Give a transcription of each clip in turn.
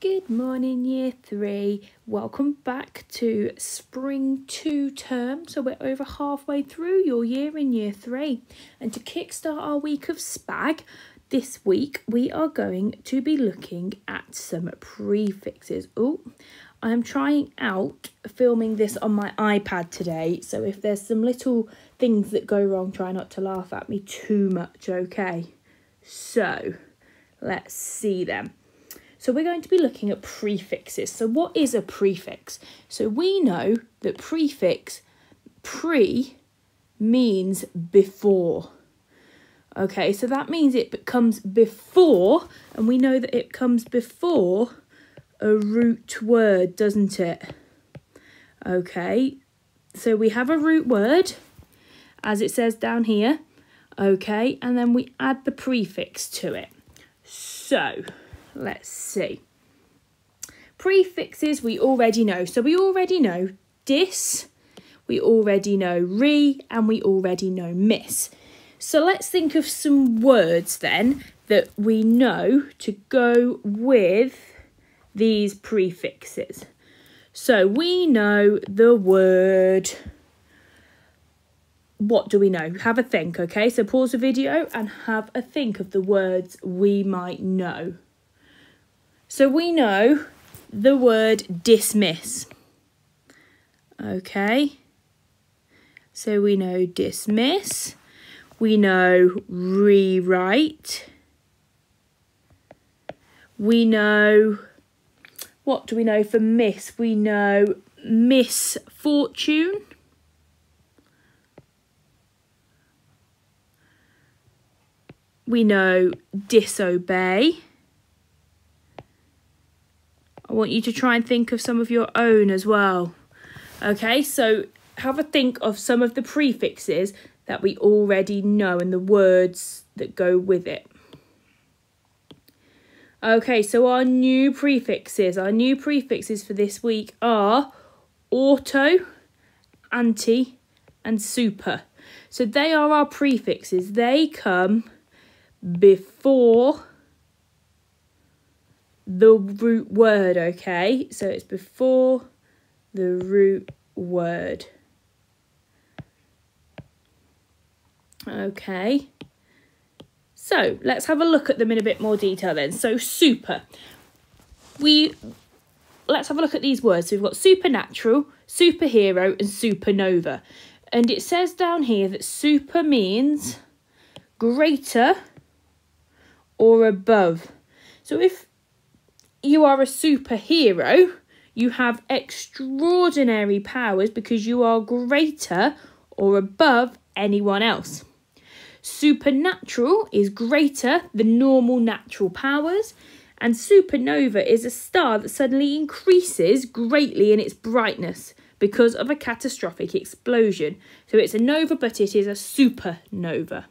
Good morning, Year 3. Welcome back to Spring 2 term. So we're over halfway through your year in Year 3. And to kickstart our week of SPaG, this week we are going to be looking at some prefixes. Oh, I'm trying out filming this on my iPad today. So if there's some little things that go wrong, try not to laugh at me too much, okay? So let's see them. So we're going to be looking at prefixes. So what is a prefix? So we know that prefix, pre, means before. Okay, so that means it comes before, and we know that it comes before a root word, doesn't it? Okay, so we have a root word, as it says down here. Okay, and then we add the prefix to it. So let's see. Prefixes we already know. So we already know dis, we already know re, and we already know miss. So let's think of some words then that we know to go with these prefixes. So we know the word. What do we know? Have a think, okay? So pause the video and have a think of the words we might know. So we know the word dismiss. Okay. So we know dismiss. We know rewrite. We know, what do we know for miss? We know misfortune. We know disobey. I want you to try and think of some of your own as well. Okay, so have a think of some of the prefixes that we already know and the words that go with it. Okay, so our new prefixes for this week are auto, anti, and super. So they are our prefixes. They come before the root word, okay? So it's before the root word. Okay. So let's have a look at them in a bit more detail then. So super. Let's have a look at these words. So we've got supernatural, superhero, and supernova. And it says down here that super means greater or above. So if you are a superhero, you have extraordinary powers because you are greater or above anyone else. Supernatural is greater than normal natural powers, and supernova is a star that suddenly increases greatly in its brightness because of a catastrophic explosion. So it's a nova, but it is a supernova.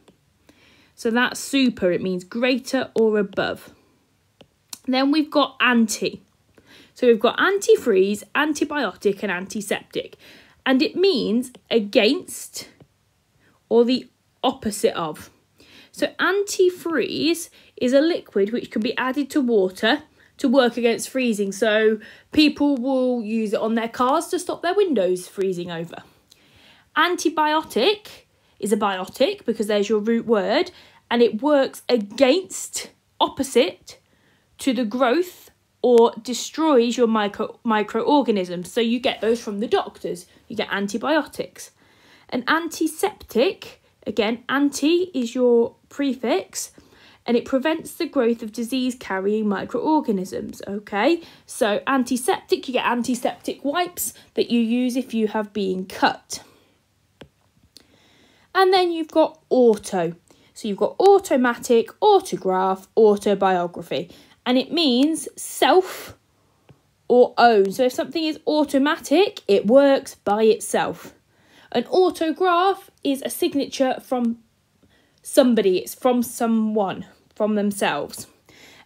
So that's super, it means greater or above. Then we've got anti. So we've got antifreeze, antibiotic, and antiseptic. And it means against or the opposite of. So antifreeze is a liquid which can be added to water to work against freezing. So people will use it on their cars to stop their windows freezing over. Antibiotic is a biotic because there's your root word, and it works against, opposite to the growth or destroys your microorganisms. So you get those from the doctors. You get antibiotics. An antiseptic, again, anti is your prefix, and it prevents the growth of disease-carrying microorganisms, okay? So antiseptic, you get antiseptic wipes that you use if you have been cut. And then you've got auto. So you've got automatic, autograph, autobiography. And it means self or own. So if something is automatic, it works by itself. An autograph is a signature from somebody. It's from someone, from themselves.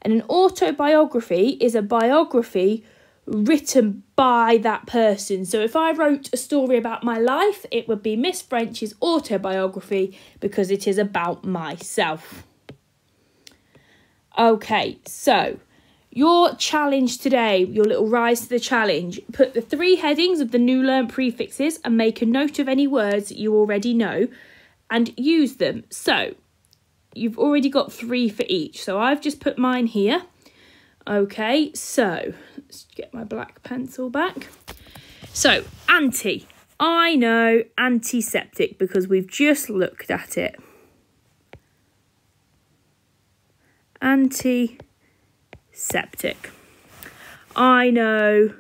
And an autobiography is a biography written by that person. So if I wrote a story about my life, it would be Miss French's autobiography because it is about myself. Okay, so Your challenge today, your little rise to the challenge, put the 3 headings of the new learnt prefixes and make a note of any words that you already know and use them. So you've already got 3 for each. So I've just put mine here. Okay, so let's get my black pencil back. So anti, I know antiseptic because we've just looked at it. Antiseptic. I know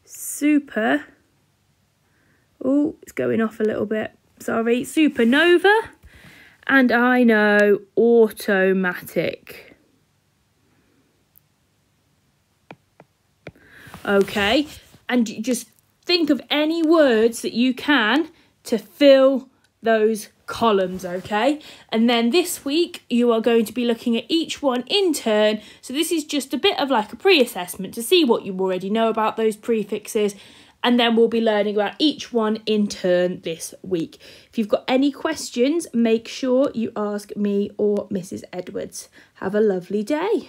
super. Oh, it's going off a little bit. Sorry, supernova. And I know automatic. Okay, and just think of any words that you can to fill those columns, okay? And then this week you are going to be looking at each one in turn. So this is just a bit of like a pre-assessment to see what you already know about those prefixes, and then we'll be learning about each one in turn this week. If you've got any questions, make sure you ask me or Mrs. Edwards. Have a lovely day.